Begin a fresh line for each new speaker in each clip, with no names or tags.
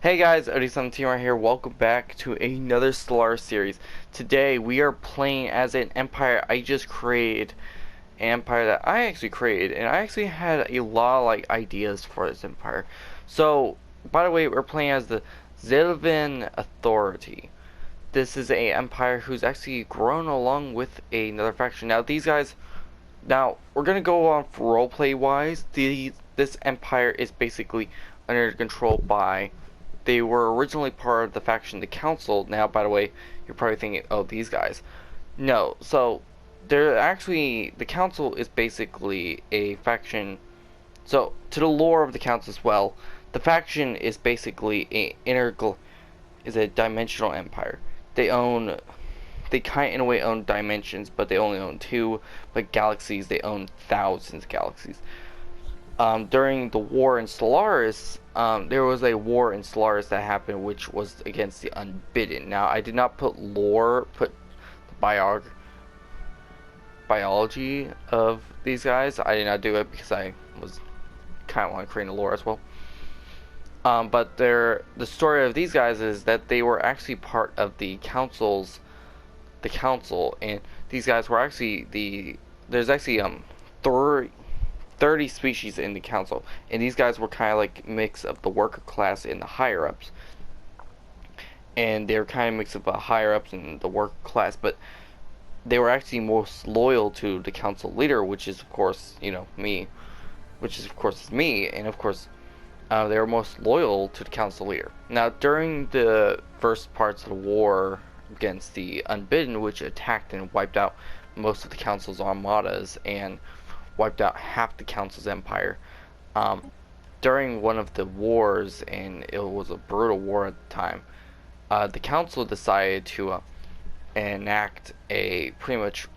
Hey guys, OD17 right here. Welcome back to another Stellaris series. Today we are playing as an empire I just created, an empire that I actually created, and I actually had a lot of ideas for this empire. So, by the way, we're playing as the Zelvan Authority. This is a empire who's actually grown along with another faction. Now we're gonna go on roleplay wise. This empire is basically under control by. They were originally part of the faction the Council. Now, by the way, you're probably thinking, oh, these guys. No, so they're actually, the Council is basically a faction. So, to the lore of the Council as well, the faction is basically is a dimensional empire. They kind of in a way own dimensions, but they only own two. But galaxies, they own thousands of galaxies. During the war in Stellaris, there was a war in Stellaris that happened, which was against the Unbidden. Now, I did not put the biology of these guys. I did not do it because I was kind of want to create a lore as well. But the story of these guys is that they were actually part of the council, and these guys were actually there's actually 30 species in the council, and these guys were kind of like mix of the worker class and the higher ups, and they were kind of mix of the higher ups and the worker class, but they were actually most loyal to the council leader, which is of course me, and of course they were most loyal to the council leader. Now, during the first parts of the war against the Unbidden, which attacked and wiped out most of the council's armadas and wiped out half the council's empire, during one of the wars, and it was a brutal war at the time, the council decided to enact a pretty much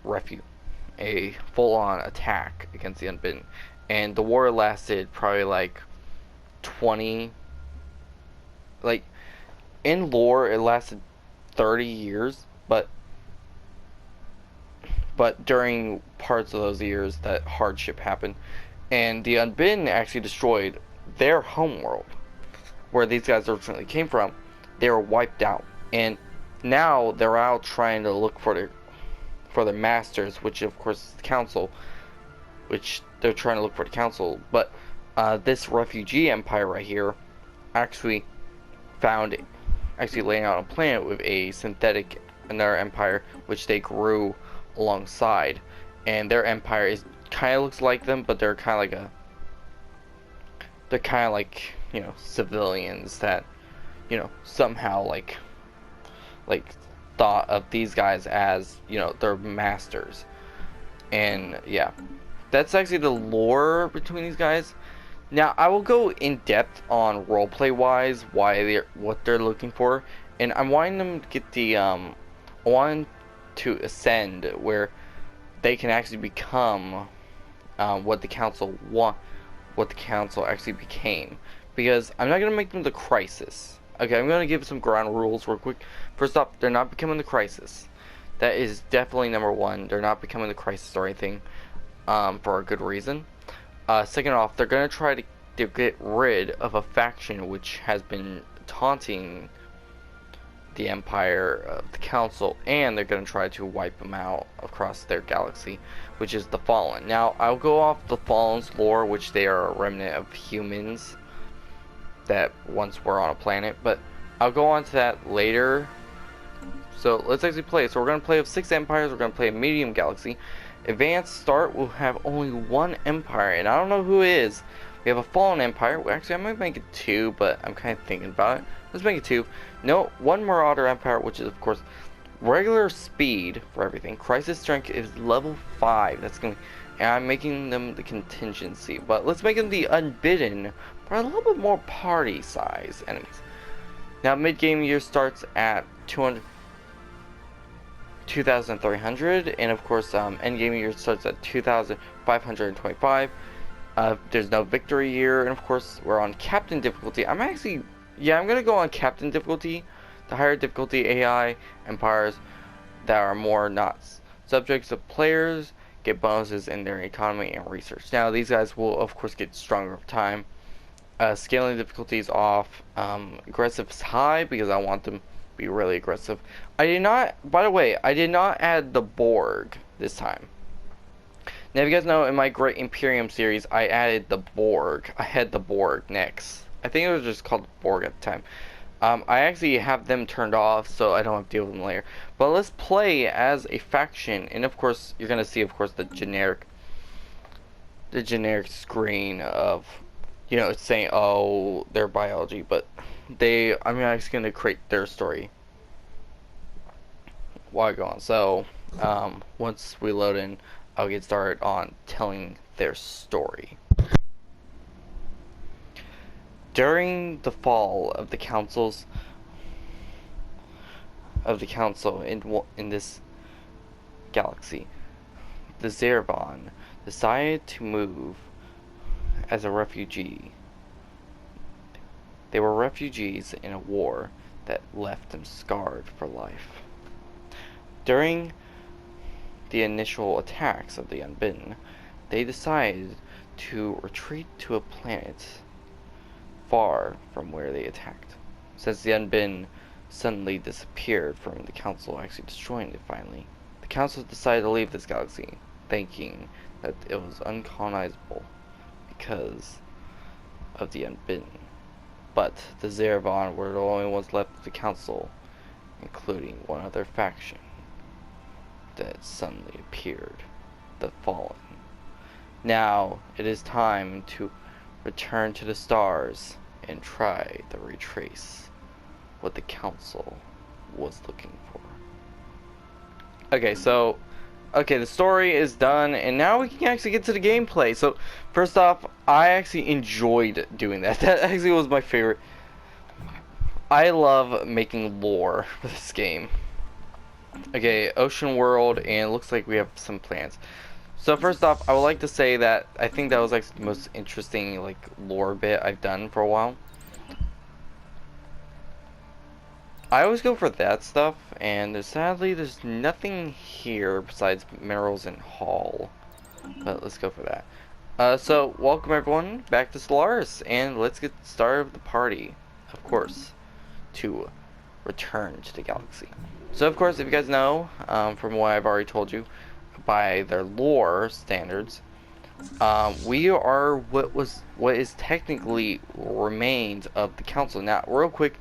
a full-on attack against the Unbidden, and the war lasted probably 20, in lore it lasted 30 years, but during parts of those years that hardship happened, and the Unbidden actually destroyed their homeworld, where these guys originally came from. They were wiped out, and now they're out trying to look for their masters, which of course is the council, which they're trying to look for the council. But this refugee empire right here actually laying out a planet with a synthetic another empire, which they grew alongside, and their empire is kind of looks like them, but they're kind of like civilians that somehow thought of these guys as their masters. And yeah, that's actually the lore between these guys. Now, I will go in depth on roleplay wise what they're looking for, and I'm wanting them to get I want to ascend where they can actually become what the council actually became, because I'm not gonna make them the crisis. Okay, I'm gonna give some ground rules real quick. First off, they're not becoming the crisis. That is definitely number one. They're not becoming the crisis or anything, for a good reason. Second off, they're gonna try to get rid of a faction which has been taunting the empire of the council, and they're going to try to wipe them out across their galaxy, which is the Fallen. Now, I'll go off the Fallen's lore, which they are a remnant of humans that once were on a planet, but I'll go on to that later. So let's actually play. So we're going to play with 6 empires. We're going to play a medium galaxy. Advanced start will have only 1 empire, and I don't know who it is. We have a Fallen empire. Well, actually, I might make it 2, but I'm kind of thinking about it. Let's make it 2. No, 1 Marauder empire, which is of course regular speed for everything. Crisis strength is level 5. That's going to, and I'm making them the contingency. But let's make them the Unbidden for a little bit more party size enemies. Now, mid-game year starts at 2,300, and of course end game year starts at 2,525. There's no victory year, and of course we're on captain difficulty. I'm gonna go on captain difficulty. The higher difficulty AI empires that are more not subjects of players get bonuses in their economy and research. Now, these guys will of course get stronger with time, Scaling difficulties off. Aggressive is high because I want them to be really aggressive. I did not, by the way, I did not add the Borg this time. Now, if you guys know, in my Great Imperium series, I added the Borg. I had the Borg next. I think it was just called Borg at the time. I actually have them turned off, so I don't have to deal with them later. But let's play as a faction, and of course, you're gonna see, of course, the generic screen of, you know, it's saying, oh, they're biology, but I'm actually gonna create their story while I go on. So, once we load in, I'll get started on telling their story. During the fall of the council in this galaxy, the Zelvan decided to move as a refugee. They were refugees in a war that left them scarred for life. During the initial attacks of the Unbidden, they decided to retreat to a planet far from where they attacked. Since the Unbidden suddenly disappeared from the council, actually destroying it finally, the council decided to leave this galaxy, thinking that it was uncolonizable because of the Unbidden. But the Zelvan were the only ones left of the council, including one other faction that suddenly appeared, the Fallen. Now it is time to return to the stars and try to retrace what the council was looking for. Okay, so the story is done, and now we can actually get to the gameplay. So first off, I actually enjoyed doing that. That actually was my favorite. I love making lore for this game. Okay, ocean world, and it looks like we have some plants. So first off, I would like to say that I think that was like the most interesting like lore bit I've done for a while. I always go for that stuff, and sadly there's nothing here besides minerals and Hall. But let's go for that. So welcome everyone back to Stellaris, and let's get started with the party, of course, to return to the galaxy. So of course, if you guys know, from what I've already told you, by their lore standards, we are what is technically remains of the council. Now, real quick,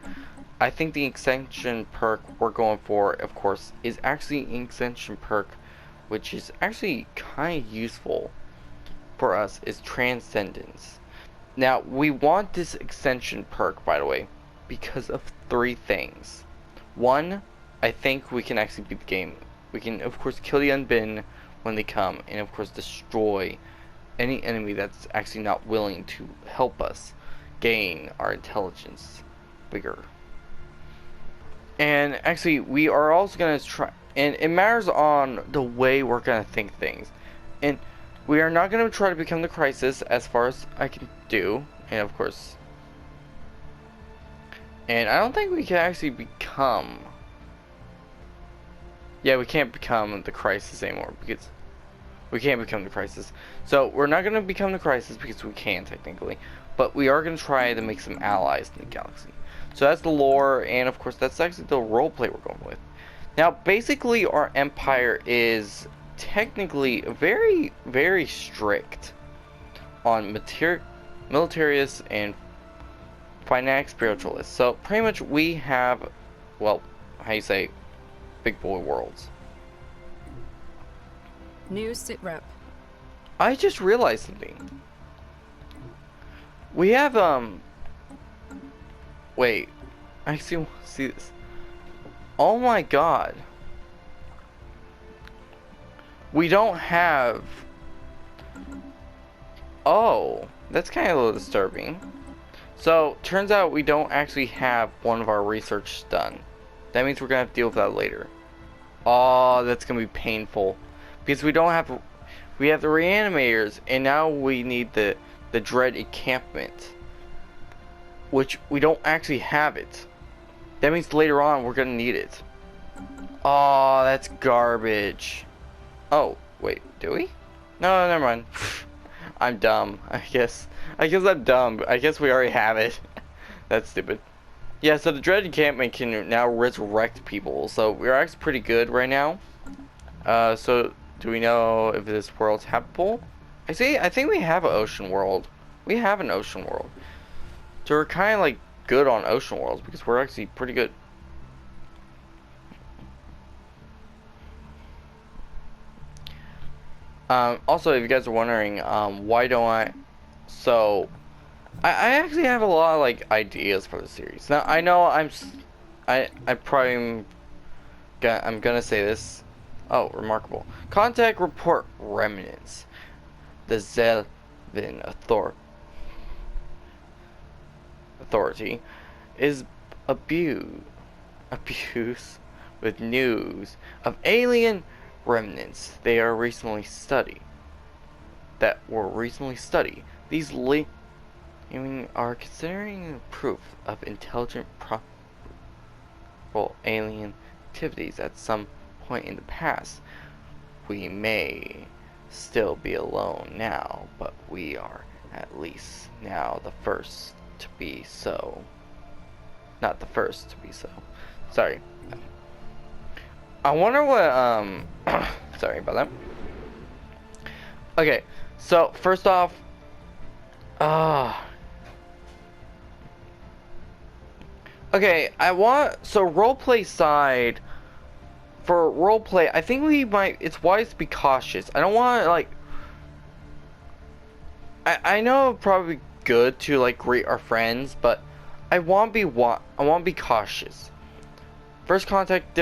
I think the extension perk we're going for, of course, is actually an extension perk, which is actually kind of useful for us, is Transcendence. Now, we want this extension perk, by the way, because of 3 things. 1, I think we can actually beat the game. We can, of course, kill the Unbidden when they come, and of course destroy any enemy that's actually not willing to help us gain our intelligence bigger. And actually, we are also going to try, and it matters on the way we're going to think things. And we are not going to try to become the Crisis as far as I can do, and of course, and I don't think we can actually become, yeah, we can't become the Crisis anymore, because we can't become the Crisis. So we're not going to become the Crisis because we can technically, but we are going to try to make some allies in the galaxy. So that's the lore, and of course that's actually the roleplay we're going with. Now basically our empire is technically very, very strict on militarists and fanatic spiritualists. So pretty much we have, well, how you say, big boy worlds.
New sit rep.
I just realized something. We have wait, I see this. Oh my god. We don't have, oh, that's kind of a little disturbing. So turns out we don't actually have one of our research done. That means we're gonna have to deal with that later. Oh, that's gonna be painful, because we don't have, we have the reanimators, and now we need the dread encampment, which we don't actually have it. That means later on we're gonna need it. Oh, that's garbage. Oh wait, do we? No, never mind. I'm dumb. I guess I'm dumb. I guess we already have it. That's stupid. Yeah, so the dread encampment can now resurrect people. So we're actually pretty good right now. So do we know if this world's habitable? I think we have an ocean world. We have an ocean world. So we're kind of like good on ocean worlds because we're actually pretty good. Also, if you guys are wondering, why don't I... So, I actually have a lot of, like, ideas for the series. Now, I know I'm probably... I'm gonna say this. Oh, remarkable. Contact report remnants. The Zelvan authority is abused with news of alien remnants they are recently studied. These are considering proof of intelligent probable alien activities at some point in the past. We may still be alone now, but we are at least now the first to be so. Not the first to be so. Sorry. I wonder what, sorry about that. Okay, so first off, okay, so roleplay side, for roleplay, I think it's wise to be cautious. I don't want to, like, I know it's probably good to, like, greet our friends, but I want to be cautious. First contact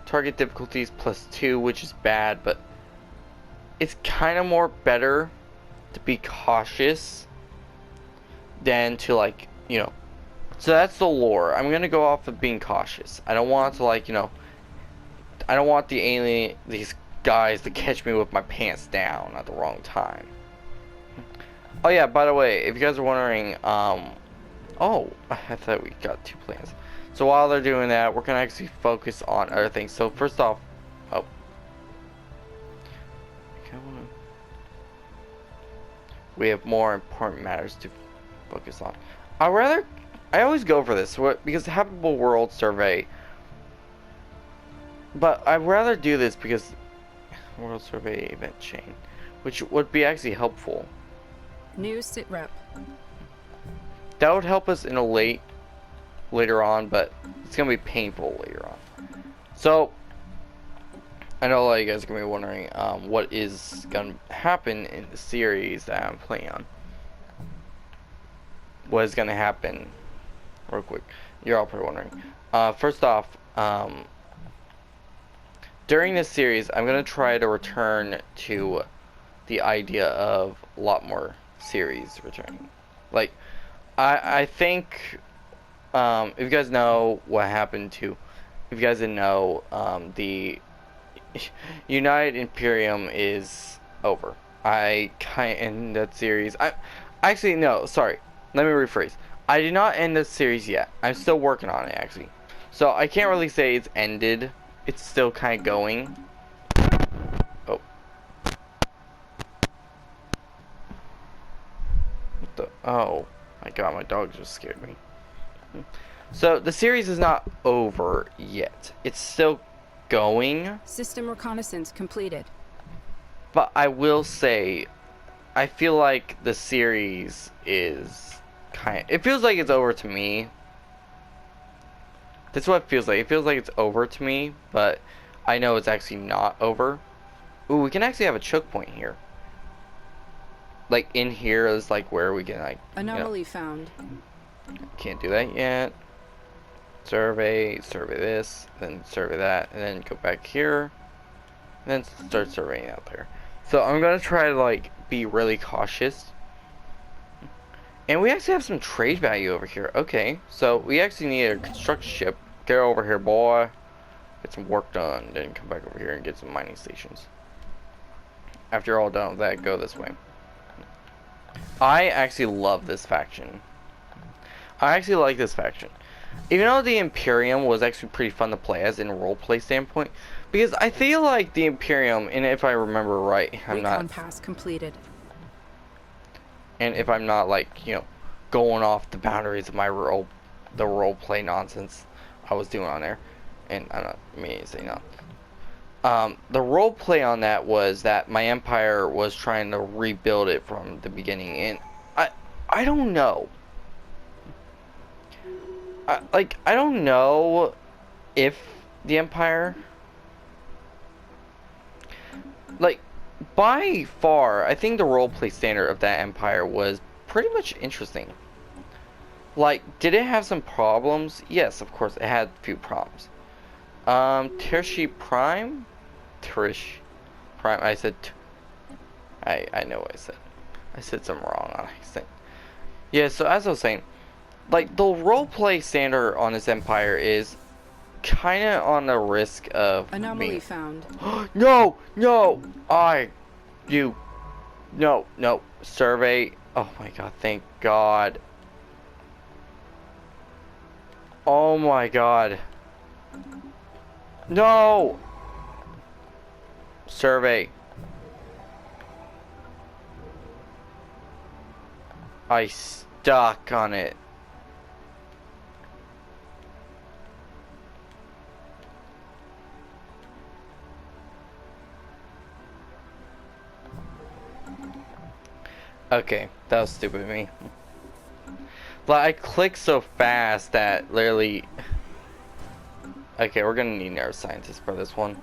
target difficulties +2, which is bad, but it's kind of more better to be cautious than to, like, you know. So that's the lore. I'm gonna go off of being cautious. I don't want to, like, you know, I don't want these guys to catch me with my pants down at the wrong time. Oh yeah, by the way, if you guys are wondering, oh, I thought we got 2 plans. So while they're doing that, we're gonna actually focus on other things. So first off, we have more important matters to focus on. I always go for this because habitable world survey. But I'd rather do this because world survey event chain, which would be actually helpful.
New sit rep.
That would help us in a later on, but it's gonna be painful later on. So I know a lot of you guys are gonna be wondering what is gonna happen in the series that I'm playing on. What is gonna happen? Real quick, you're all probably wondering. First off, during this series, I'm gonna try to return to the idea of a lot more series returning. Like, I think, if you guys know what happened to, if you guys didn't know, the United Imperium is over. I kind of end that series. Actually, no, sorry. Let me rephrase. I did not end this series yet. I'm still working on it, actually. So I can't really say it's ended. It's still kind of going. Oh. What the? Oh. My god, my dog just scared me. So the series is not over yet. It's still going.
System reconnaissance completed.
But I will say, I feel like the series is it feels like it's over to me. That's what it feels like. It feels like it's over to me, but I know it's actually not over. Ooh, we can actually have a choke point here. Like, in here is like where we can, like,
anomaly found.
Can't do that yet. Survey this, then survey that, and then go back here, and then start surveying out there. So I'm gonna try to, like, be really cautious. And we actually have some trade value over here. Okay, so we actually need a construction ship. Get over here, boy. Get some work done. Then come back over here and get some mining stations. After you're all done with that, go this way. I actually love this faction. I actually like this faction. Even though the Imperium was actually pretty fun to play as in a roleplay standpoint. Because I feel like the Imperium, and if I remember right, I'm not...
Recon pass completed.
and if I'm not like, going off the boundaries of the role play nonsense I was doing on there, and I'm not saying no. The role play on that was that my empire was trying to rebuild it from the beginning, and I don't know. I don't know if the empire, like, by far, I think the roleplay standard of that empire was pretty much interesting. Like, did it have some problems? Yes, of course, it had a few problems. Tirshi Prime? Trish Prime, I said, I know what I said. I said something wrong on accident. Yeah, so as I was saying, like, the roleplay standard on this empire is kind of on the risk of
Anomaly found.
No, no, no, survey. Oh my god, thank god. Oh my god. No! Survey. I stuck on it. Okay, that was stupid of me. Like, I clicked so fast that literally... Okay, we're gonna need neuroscientists for this one.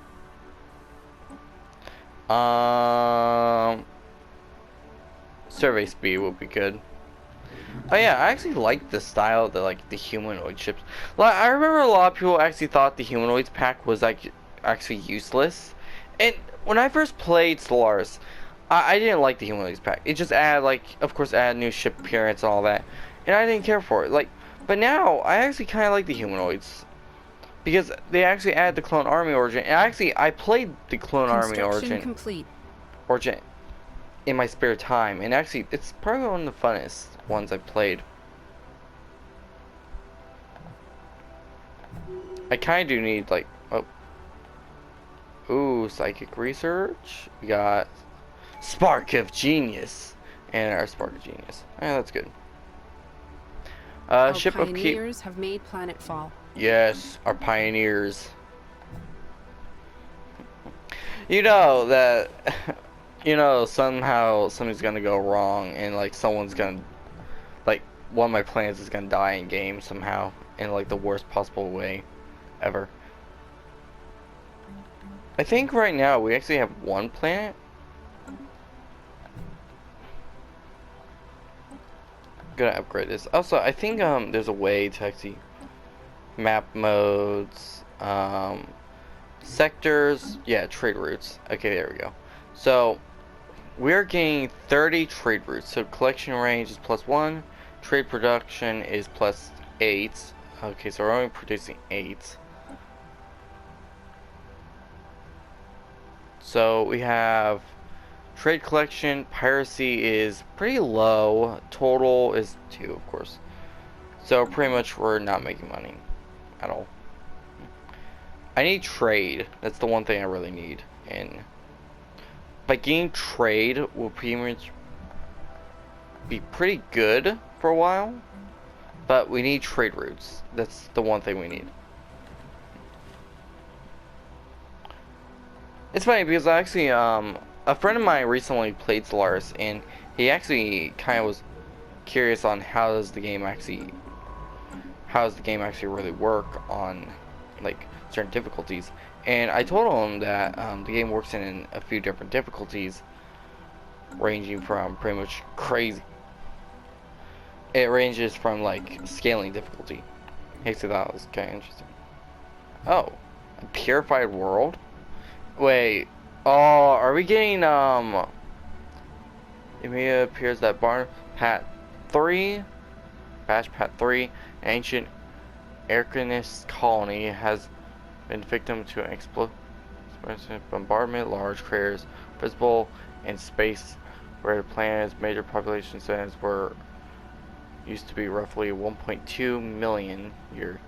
Survey speed would be good. Oh yeah, I actually like the style of the humanoid ships. Like, I remember a lot of people actually thought the humanoids pack was like actually useless. And when I first played Stellaris, I didn't like the humanoids pack. It just added of course added new ship appearance and all that. And I didn't care for it. But now I actually kinda like the humanoids. Because they actually added the Clone Army origin. And I played the Clone Army origin in my spare time. And actually, it's probably one of the funnest ones I've played. I kind of do need, ooh, psychic research. We got Spark of Genius. And our Spark of Genius. Yeah, that's good. Ship of
pioneers have made planetfall.
Yes, our pioneers. You know that, somehow something's gonna go wrong and someone's gonna, one of my planets is gonna die in game somehow in the worst possible way ever. I think right now we actually have one planet. Gonna upgrade this. Also, I think there's a way to actually map modes, sectors, yeah, trade routes. Okay, there we go. So we're getting 30 trade routes. So collection range is +1, trade production is +8. Okay, so we're only producing 8. So we have trade collection, piracy is pretty low, total is 2, of course. So pretty much we're not making money at all. I need trade. That's the one thing I really need. And by getting trade will pretty much be pretty good for a while. But we need trade routes. That's the one thing we need. It's funny because I actually a friend of mine recently played Stellaris, and he actually kind of was curious on how does the game actually really work on certain difficulties. And I told him that the game works in a few different difficulties, ranging from pretty much crazy. It ranges from scaling difficulty. Hey, so that was kind of interesting. Oh, a purified world. Wait. Oh, are we getting it may appears that Bash Pat 3, ancient Arcanist colony, has been victim to an explosive bombardment. Large craters visible in space where the planet's major population centers were used to be roughly 1.2 million years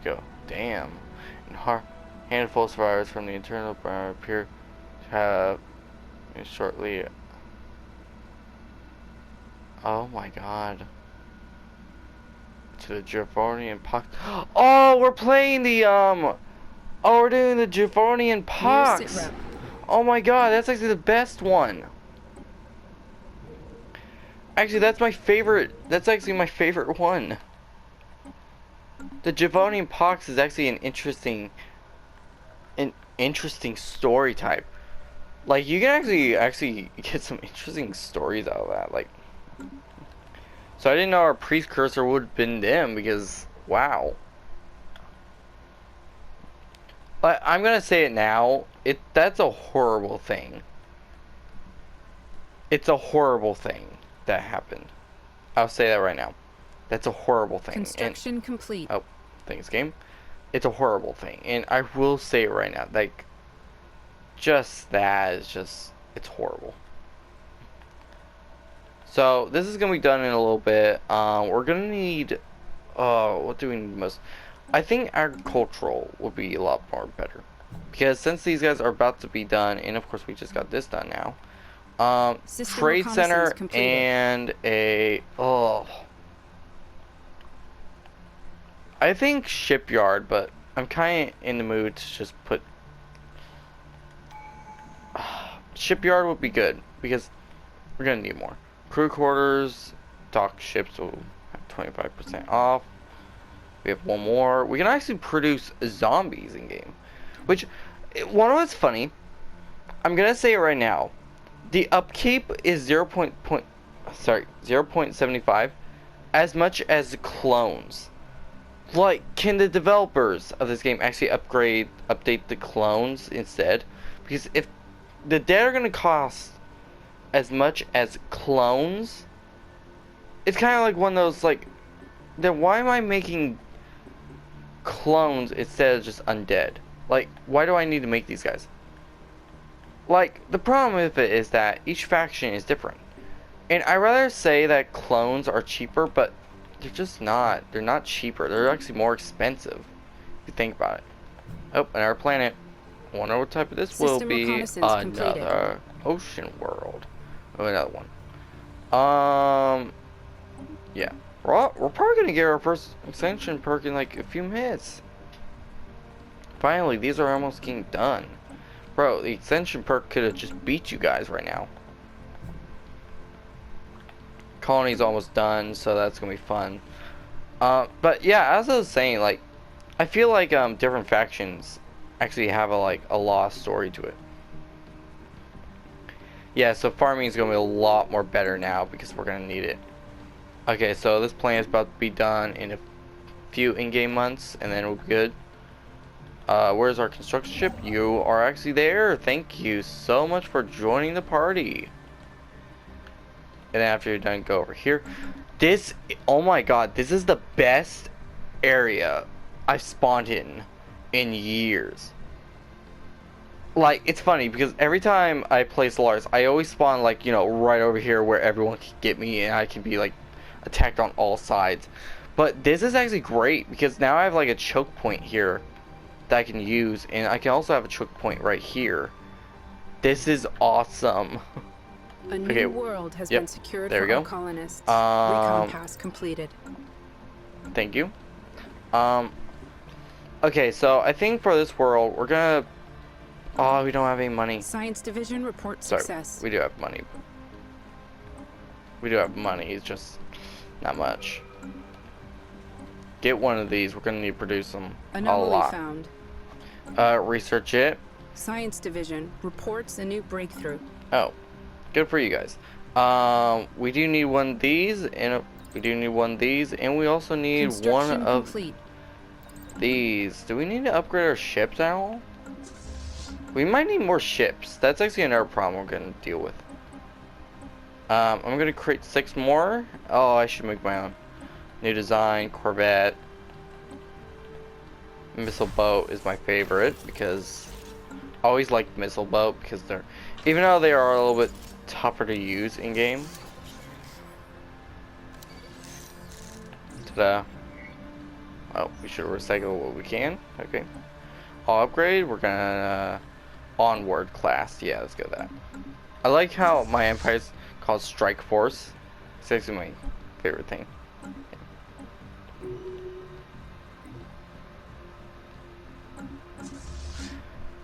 ago. Damn. And handful of survivors from the internal burn appear to have shortly Oh my god. To the Javonian Pox. Oh, we're playing the Oh, we're doing the Javonian
New
Pox.
sitrep.
Oh my god, that's actually the best one. Actually, that's my favorite. That's actually my favorite one. The Javonian Pox is actually an interesting story type. Like, you can actually get some interesting stories out of that. Like, so I didn't know our precursor would have been them, because wow. But I'm gonna say it now. That's a horrible thing. It's a horrible thing that happened. I'll say that right now. That's a horrible thing.
Construction complete.
Oh, thanks, game. It's a horrible thing, and I will say it right now. Like, just that is just, it's horrible. So this is gonna be done in a little bit. We're gonna need, what do we need most? I think agricultural would be a lot more better, because since these guys are about to be done, and of course we just got this done now.
System
Trade center
reconnaissance completed.
and a I think shipyard, but I'm kind of in the mood to just put shipyard would be good, because we're gonna need more. Crew quarters, dock ships will have 25% off. We have one more. We can actually produce zombies in game, which, one of what's funny, I'm gonna say it right now. The upkeep is 0.75 as much as clones. Like, can the developers of this game actually update the clones instead? Because if the dead are gonna cost as much as clones, it's kind of like one of those, like, then why am I making clones instead of just undead? Like, why do I need to make these guys? Like, the problem with it is that each faction is different. And I'd rather say that clones are cheaper, but they're just not. They're not cheaper. They're actually more expensive, if you think about it. Oh, another planet. I wonder what type of this will
System
be.
reconnaissance completed.
Another ocean world. Oh, another one. Yeah. We're probably going to get our first extension perk in like a few minutes. Finally, these are almost getting done. Bro, the extension perk could have just beat you guys right now. Colony's almost done, so that's gonna be fun. But yeah, as I was saying, like, I feel like different factions actually have a lost story to it. Yeah, so farming is gonna be a lot more better now because we're gonna need it. Okay, so this plan is about to be done in a few in-game months, and then we'll be good. Where's our construction ship? You are actually there. Thank you so much for joining the party. And then after you're done, go over here. This, oh my god, this is the best area I've spawned in years. Like, it's funny because every time I play stellaris, I always spawn, like, you know, right over here where everyone can get me and I can be, like, attacked on all sides. But this is actually great because now I have, like, a choke point here that I can use, and I can also have a choke point right here. This is awesome.
A new world has been secured
there
for
we go.
our colonists. Recon pass completed.
Thank you. Okay, so I think for this world, we're gonna... Oh, we don't have any money.
Science division report
Sorry,
success.
we do have money. We do have money, it's just not much. Get one of these, we're gonna need to produce them a
Anomaly
lot.
found.
Research it.
Science division reports a new breakthrough.
Oh, good for you guys. We do need one of these, and we also need one of
complete.
these. Do we need to upgrade our ships at all? We might need more ships. That's actually another problem we're gonna deal with. I'm gonna create 6 more. Oh, I should make my own. New design, Corvette. Missile boat is my favorite because I always liked missile boat because they're, even though they are a little bit tougher to use in game. Ta-da. Oh, we should recycle what we can. Okay. I'll upgrade. We're gonna onward class. Yeah, let's go with that. I like how my empire's called Strike Force It's actually my favorite thing.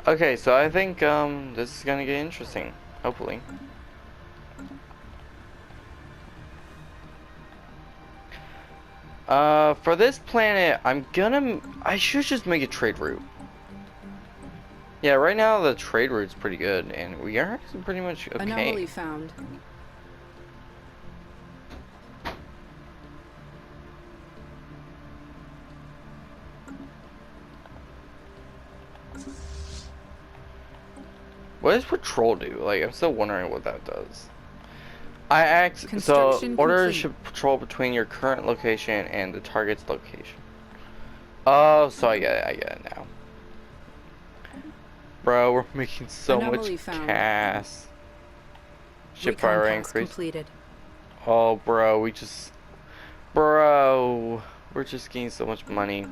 Okay, so I think this is gonna get interesting. Hopefully. For this planet, I should just make a trade route. Yeah, right now the trade route's pretty good, and we are actually pretty much okay.
Anomaly found.
What does patrol do? Like, I'm still wondering what that does. I asked, so order should patrol between your current location and the target's location. Oh, so I get it now. Bro, we're making so much cash. Ship fire increase. Completed. Oh, bro, we're just getting so much money.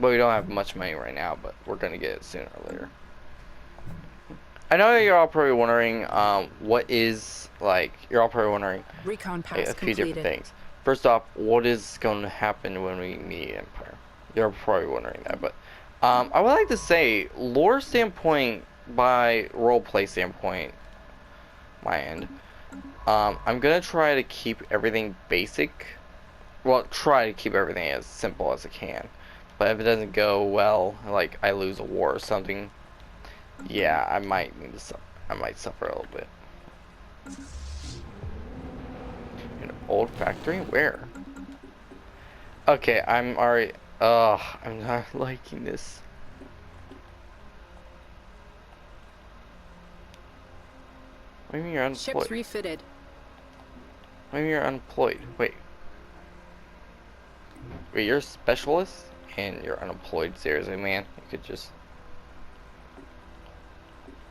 Well, we don't have much money right now, but we're gonna get it sooner or later. I know you're all probably wondering, what is, like, you're all probably wondering a few different things. First off, what is going to happen when we meet Empire? You're probably wondering that, but I would like to say, lore standpoint, by roleplay standpoint, my end, I'm gonna try to keep everything basic. Well, try to keep everything as simple as I can. But if it doesn't go well, like I lose a war or something, yeah, I might suffer a little bit. An old factory? Where? Okay, I'm already. I'm not liking this. What do you mean you're unemployed?
Ships refitted.
What do you mean you're unemployed? Wait, you're a specialist and you're unemployed? Seriously, man? You could just.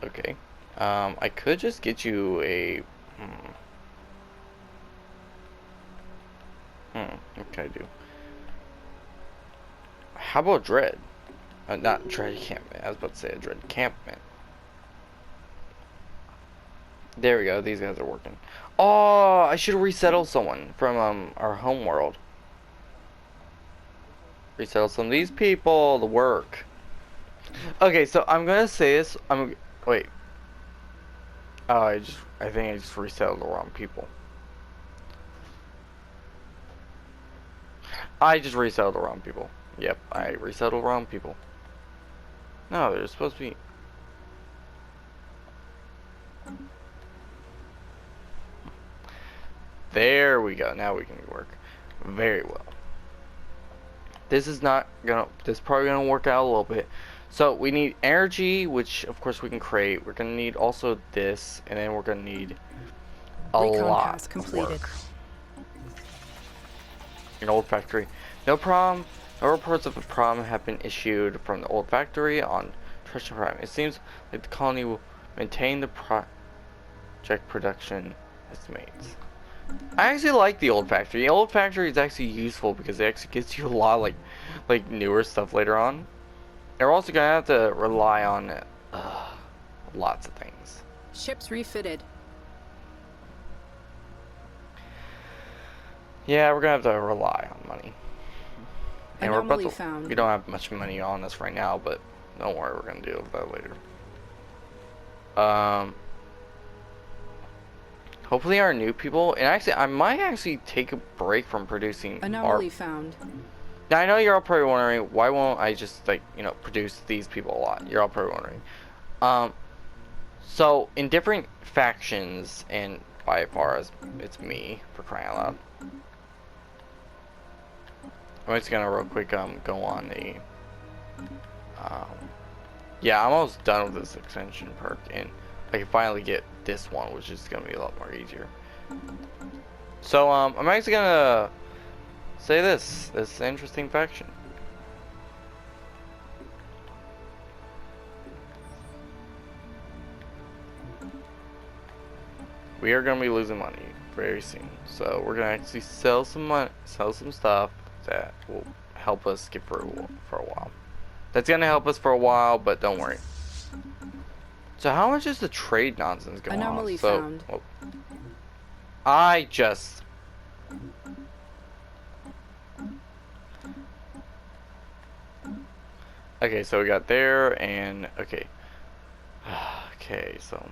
Okay. I could just get you a. What can I do? How about Dread? Not Dread Campment. I was about to say a Dread Campment. There we go. These guys are working. Oh, I should resettle someone from our home world. Resettle some of these people to work. Okay, so I'm gonna say this. Wait. Oh, I think I just resettled the wrong people. I just resettled the wrong people. Yep, I resettled the wrong people. No, they're supposed to be. There we go. Now we can work very well. This is probably gonna work out a little bit. So we need energy, which of course we can create. We're gonna need also this, and then we're gonna need a lot of work. An old factory. No problem. No reports of a problem have been issued from the old factory on Tristan Prime. It seems like the colony will maintain the project production estimates. I actually like the old factory. The old factory is actually useful because it actually gives you a lot of like newer stuff later on. And we're also gonna have to rely on lots of things.
Ships refitted.
Yeah, we're gonna have to rely on money. And
Anomaly found.
We don't have much money on us right now, but don't worry, we're gonna deal with that later. Hopefully our new people, and actually I might actually take a break from producing.
Anomaly found.
Now I know you're all probably wondering, why won't I just produce these people a lot? You're all probably wondering. So in different factions, and by far as it's me, for crying out loud. I'm just gonna real quick go on the yeah, I'm almost done with this extension perk, and I can finally get this one, which is gonna be a lot more easier. So I'm actually gonna say this interesting faction. We are gonna be losing money very soon, so we're gonna actually sell some stuff that will help us get through for a while. That's gonna help us for a while, but don't worry. So how much is the trade nonsense going
Anomaly
on? So,
found.
I just... Okay, so we got there, and... Okay. Okay, so...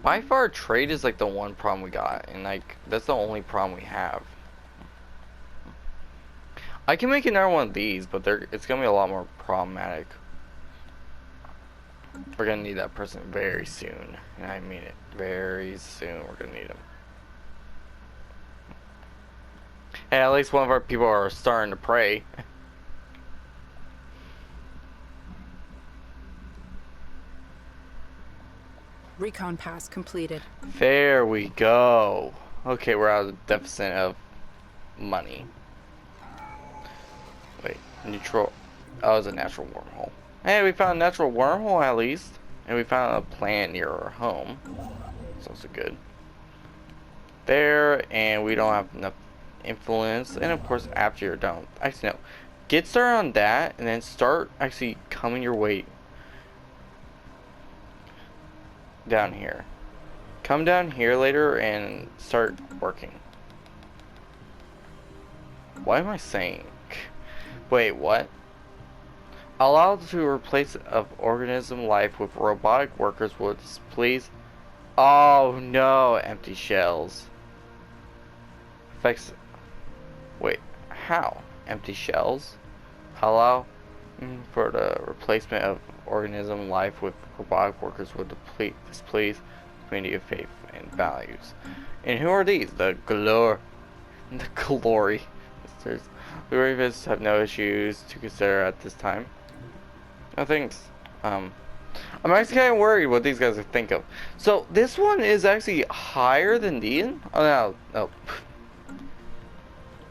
By far, trade is like the one problem we got, and like, that's the only problem we have. I can make another one of these, but it's gonna be a lot more problematic. We're gonna need that person very soon, and I mean it, very soon we're gonna need him. Hey, at least one of our people are starting to pray.
Recon pass completed.
There we go. Okay, we're out of the deficit of money. Wait, neutral. Oh, it's a natural wormhole. Hey, we found a natural wormhole at least. And we found a plant near our home. That's also good. There, and we don't have enough influence. And of course, after you're done. Actually, no. Get started on that, and then start actually coming your way down here. Come down here later and start working. What am I saying? Wait, what? Allow to replace of organism life with robotic workers would please. Oh no, empty shells. Affects. Wait, how? Empty shells? Allow for the replacement of organism life with robotic workers would displease community of faith and values. And who are these? The glory. The Ravists have no issues to consider at this time. No thanks. I'm actually kind of worried what these guys would think of. So this one is actually higher than Dean. Oh no, no.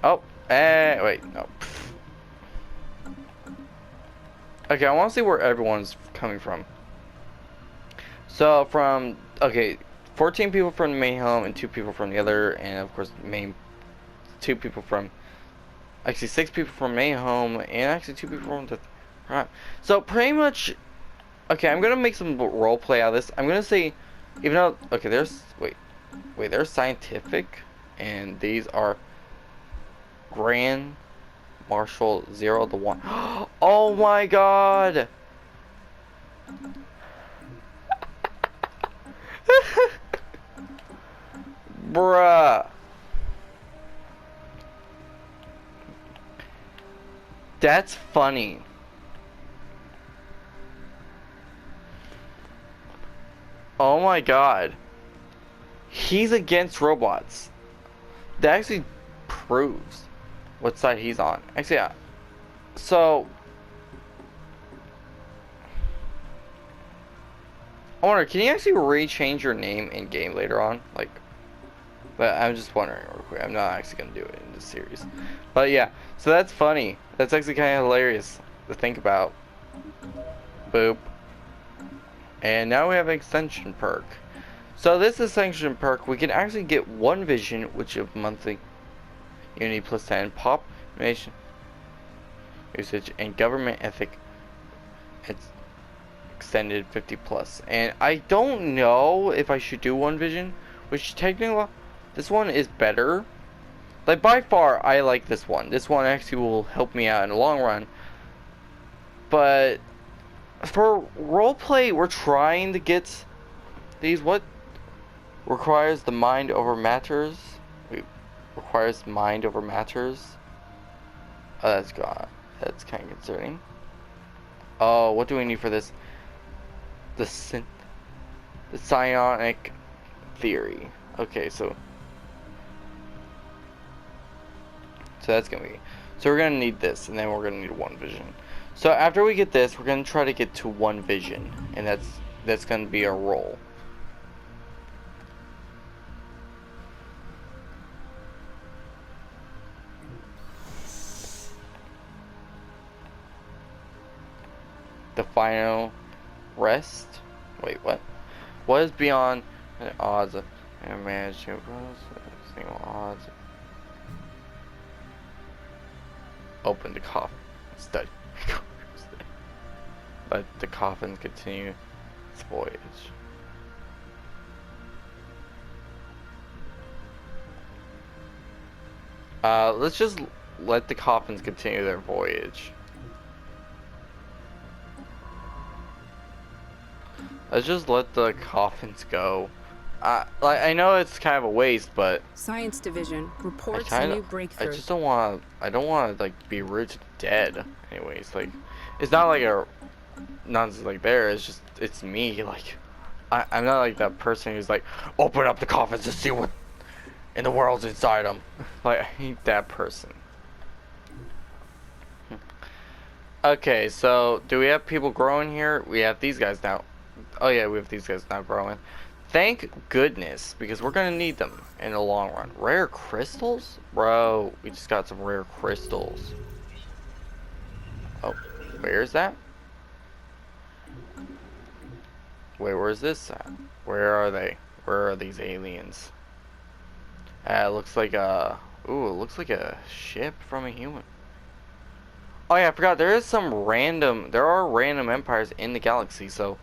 Oh, wait, no. Okay, I want to see where everyone's coming from. So from 14 people from the main home and 2 people from the other, and of course main 2 people from. Actually, 6 people from main home, and actually 2 people from the. Right. So pretty much, okay, I'm gonna make some role play out of this. I'm gonna say, even though, okay, there's there's scientific, and these are Grand Marshal 0 to 1. Oh my God! Bruh. That's funny. Oh my God. He's against robots. That actually proves what side he's on. Actually, yeah. So, I wonder, can you actually rechange your name in game later on? Like, but I'm just wondering real quick. I'm not actually gonna do it in this series. But yeah, so that's funny. That's actually kind of hilarious to think about. Boop. And now we have an extension perk. So this extension perk, we can actually get 1 vision, which of monthly unity plus 10, pop information usage, and government ethic. It's extended 50 plus. And I don't know if I should do 1 vision, which technically this one is better. Like by far, I like this one. This one actually will help me out in the long run. But for roleplay, we're trying to get these. What requires the mind over matters? Wait, requires mind over matters. Oh, that's gone. That's kind of concerning. Oh, what do we need for this? The psionic theory. Okay, so that's gonna be. So we're gonna need this, and then we're gonna need 1 vision. So after we get this, we're gonna try to get to 1 vision, and that's gonna be our role. The final rest. Wait, what? What is beyond the odds of managing single odds? Open the coffin. Study. Let the coffin continue its voyage. Let's just let the coffins continue their voyage. Let's just let the coffins go. Like, I know it's kind of a waste, but
Science Division reports
I
a new
I
breakthrough.
just don't want to. I don't want to like be rude to the dead. Anyways, like, it's not like a nonsense like there. It's just it's me. Like, I'm not like that person who's like, open up the coffins to see what in the world's inside them. Like, I hate that person. Okay, so do we have people growing here? We have these guys now. Oh yeah, we have these guys now growing. Thank goodness, because we're gonna need them in the long run. Rare crystals? Bro, we just got some rare crystals. Oh, where's that? Wait, where's this at? Where are they? Where are these aliens? It looks like a... Ooh, it looks like a ship from a human. Oh yeah, I forgot, there is some random... There are random empires in the galaxy, so...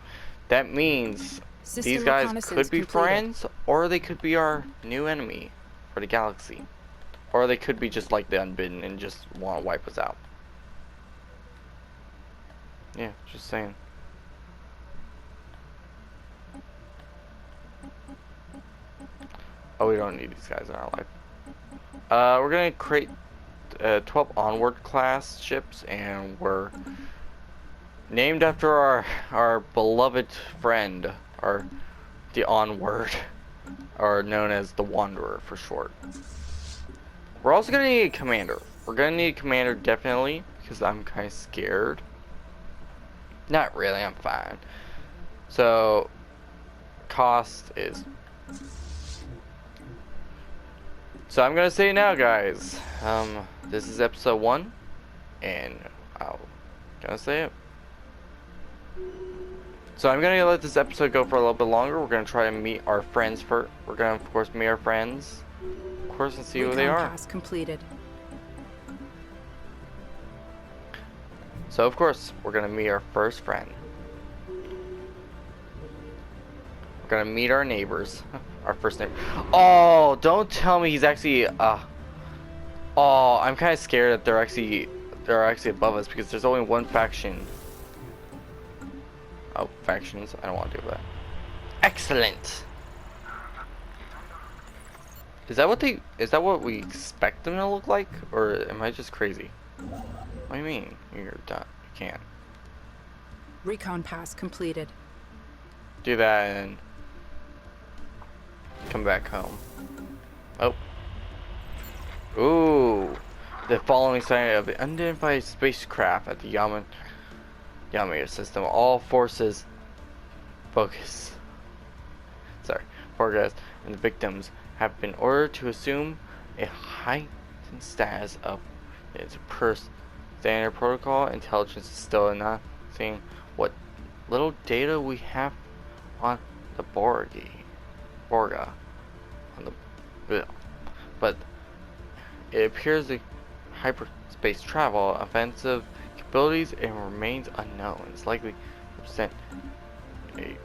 That means
System
these guys
reconnaissance
could be
completed.
friends, or they could be our new enemy for the galaxy. Or they could be just like the Unbidden and just want to wipe us out. Yeah, just saying. Oh, we don't need these guys in our life. We're gonna create 12 onward class ships, and we're named after our beloved friend, the Onward, or known as the Wanderer for short. We're also gonna need a commander. We're gonna need a commander definitely, because I'm kind of scared. Not really, I'm fine. So, cost is... So I'm gonna say now, guys. This is episode 1, and I'm gonna say it. So I'm gonna let this episode go for a little bit longer. We're gonna try to meet our friends first. We're gonna, of course, meet our friends, of course, and see who they are.
Recon completed.
So of course, we're gonna meet our first friend. We're gonna meet our neighbors. Our first neighbor. Oh, don't tell me he's actually. Oh, I'm kind of scared that they're actually above us because there's only one faction. Oh, factions. I don't want to do that. Excellent. Is that what we expect them to look like, or am I just crazy? What do you mean? You're done. You can't
Recon pass completed.
do that and come back home. Oh. Ooh. The following sign of the unidentified spacecraft at the Yamir system. All forces focus. Sorry. Forecast and the victims have been ordered to assume a heightened status of its standard protocol. Intelligence is still not seeing what little data we have on the Borga on the but it appears the hyperspace travel offensive capabilities and remains unknown. It's likely to represent a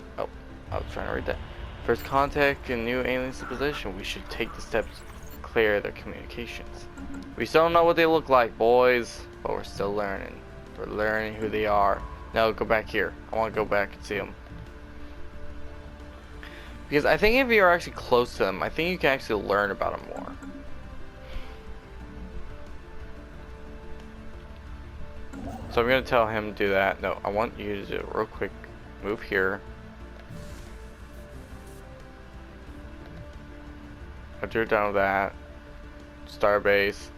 I was trying to read that. First contact in new alien civilization. We should take the steps to clear their communications. We still don't know what they look like, boys, but we're still learning. We're learning who they are. No, go back here. I want to go back and see them. Because I think if you're actually close to them, I think you can actually learn about them more. So I'm going to tell him to do that. No, I want you to do it real quick. Move here. After you're done with that, starbase.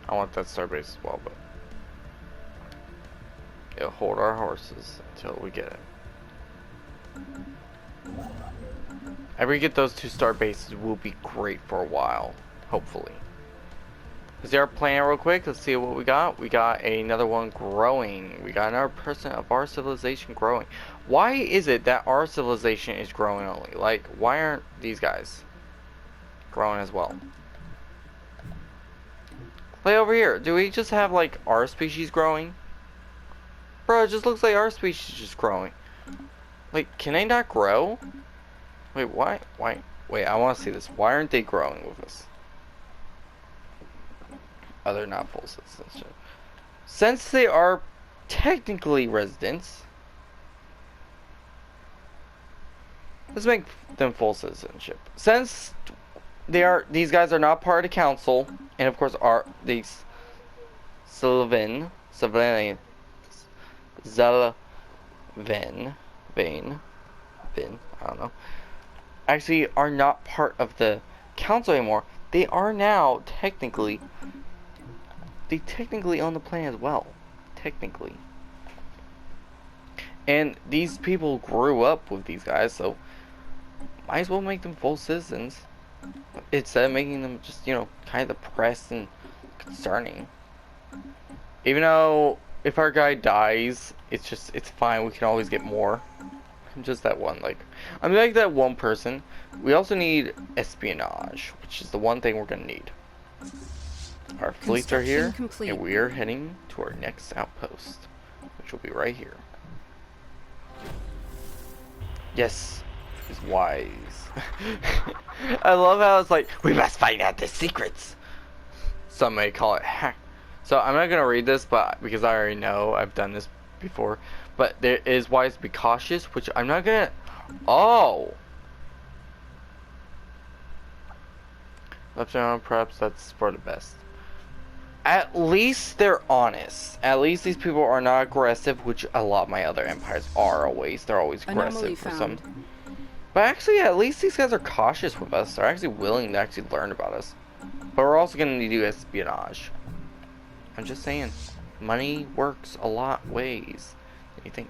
I want that starbase as well, but it'll hold our horses until we get it. After we get those 2 star bases, we'll be great for a while, hopefully. Let's see our plan real quick. Let's see what we got. We got another one growing. We got another person of our civilization growing. Why is it that our civilization is growing only? Like, why aren't these guys growing as well? Play over here. Do we just have like our species growing? Bro, it just looks like our species is just growing. Like, can they not grow? Wait, why? Wait, I want to see this. Why aren't they growing with us? Oh, they're not full citizenship. Since they are technically residents, let's make them full citizenship. Since these guys are not part of the council, and of course are these zelvan, I don't know, actually are not part of the council anymore. They are now technically own the planet as well. Technically. And these people grew up with these guys, so might as well make them full citizens. Instead of making them just, kind of depressed and concerning. Even though if our guy dies, it's fine, we can always get more. Just that one, I'm like that one person. We also need espionage, which is the one thing we're gonna need. Our fleets are here, complete. And we are heading to our next outpost, which will be right here. Yes, he's wise. I love how it's like, we must find out the secrets. Some may call it hack. So I'm not gonna read this, but because I already know I've done this before. But there is wise to be cautious, which I'm not gonna. Oh. Left down, perhaps that's for the best. At least they're honest. At least these people are not aggressive, which a lot of my other empires are always. They're always aggressive for some. But actually, at least these guys are cautious with us. They're actually willing to actually learn about us. But we're also going to need to do espionage. I'm just saying, money works a lot ways than you think.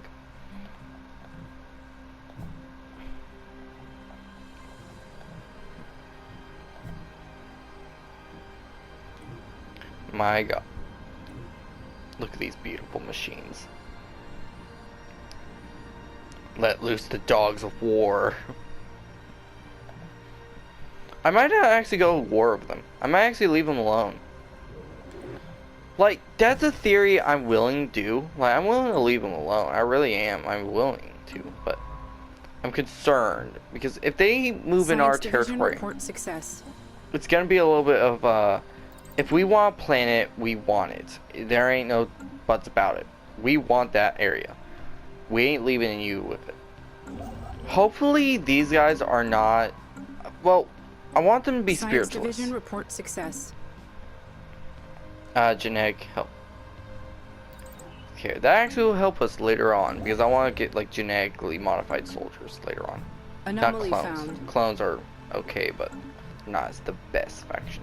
My God. Look at these beautiful machines. Let loose the dogs of war. I might not actually go to war with them. I might actually leave them alone. Like, that's a theory I'm willing to do. Like, I'm willing to leave them alone. I really am. I'm willing to, but I'm concerned because if they move in our territory, it's gonna be a little bit of if we want a planet, we want it. There ain't no buts about it. We want that area. We ain't leaving you with it. Hopefully these guys are not. Well, I want them to be spiritualists.
Division report success.
Genetic help. Okay, that actually will help us later on because I want to get like genetically modified soldiers later on.
Anomaly
not clones.
Found.
Clones are okay, but not as the best faction.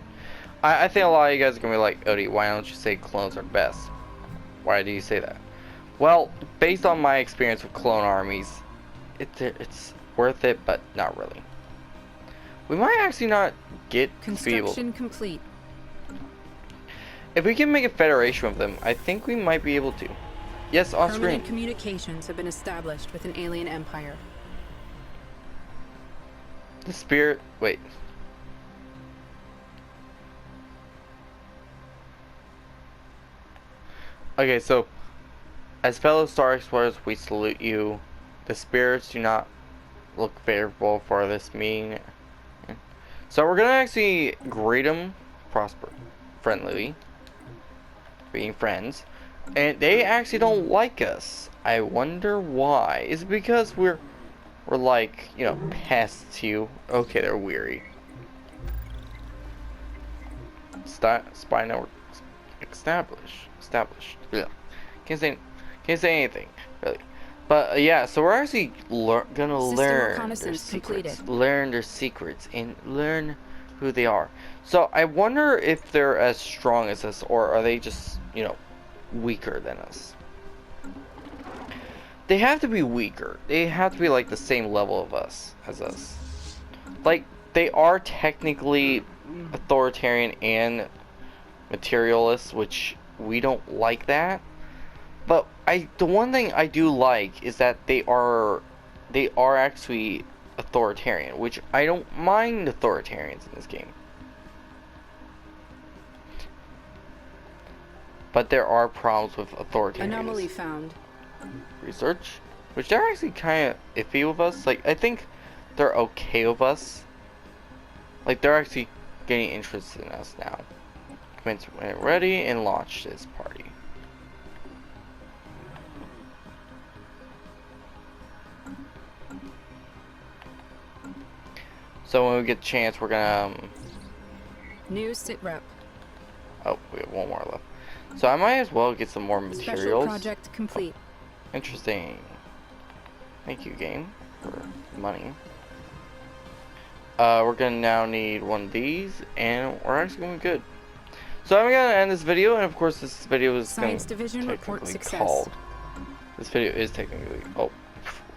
I think a lot of you guys are gonna be like, Odie, why don't you say clones are best? Why do you say that? Well, based on my experience with clone armies, it's worth it, but not really. We might actually not get
construction complete.
If we can make a federation of them, I think we might be able to. Yes, on screen.
Permanent communications have been established with an alien empire.
The spirit. Wait. Okay, so as fellow Star Explorers, we salute you. The spirits do not look favorable for this meeting. So we're gonna actually greet them, prosper, friendly, being friends, and they actually don't like us. I wonder why. Is it because we're like, pests to you? Okay, they're weary. Spy network established. Yeah. Can't say anything really. But yeah, so we're actually gonna learn their secrets, and learn who they are. So I wonder if they're as strong as us, or are they just, weaker than us? They have to be weaker. They have to be like the same level of us as us. Like, they are technically authoritarian and materialist, which we don't like that. But the one thing I do like is that they are actually authoritarian, which I don't mind authoritarians in this game. But there are problems with authoritarians.
Anomaly found.
research, which they're actually kind of iffy with us. Like, I think they're okay with us. Like, they're actually getting interested in us now. Commence when ready and launch this party. So when we get the chance, we're gonna
New sit rep.
oh, we have one more left. So I might as well get some more
Special
materials.
project complete.
Interesting. Thank you, game, for money. We're gonna now need one of these, and we're actually going good. So I'm gonna end this video, and of course this video is
Science Division report
technically
success.
called. This video is technically. Oh,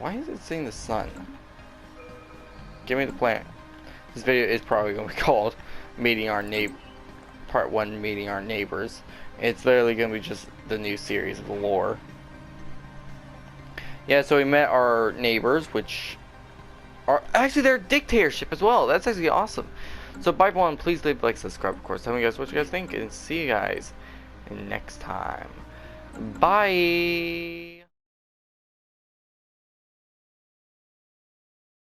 why is it saying the sun? Give me the planet. This video is probably gonna be called "Meeting Our Neighbor," Part 1, Meeting Our Neighbors. It's literally gonna be just the new series of the lore. Yeah, so we met our neighbors, which are actually their dictatorship as well. That's actually awesome. So bye everyone, please leave a like, subscribe, of course. Tell me guys what you guys think, and see you guys next time. Bye.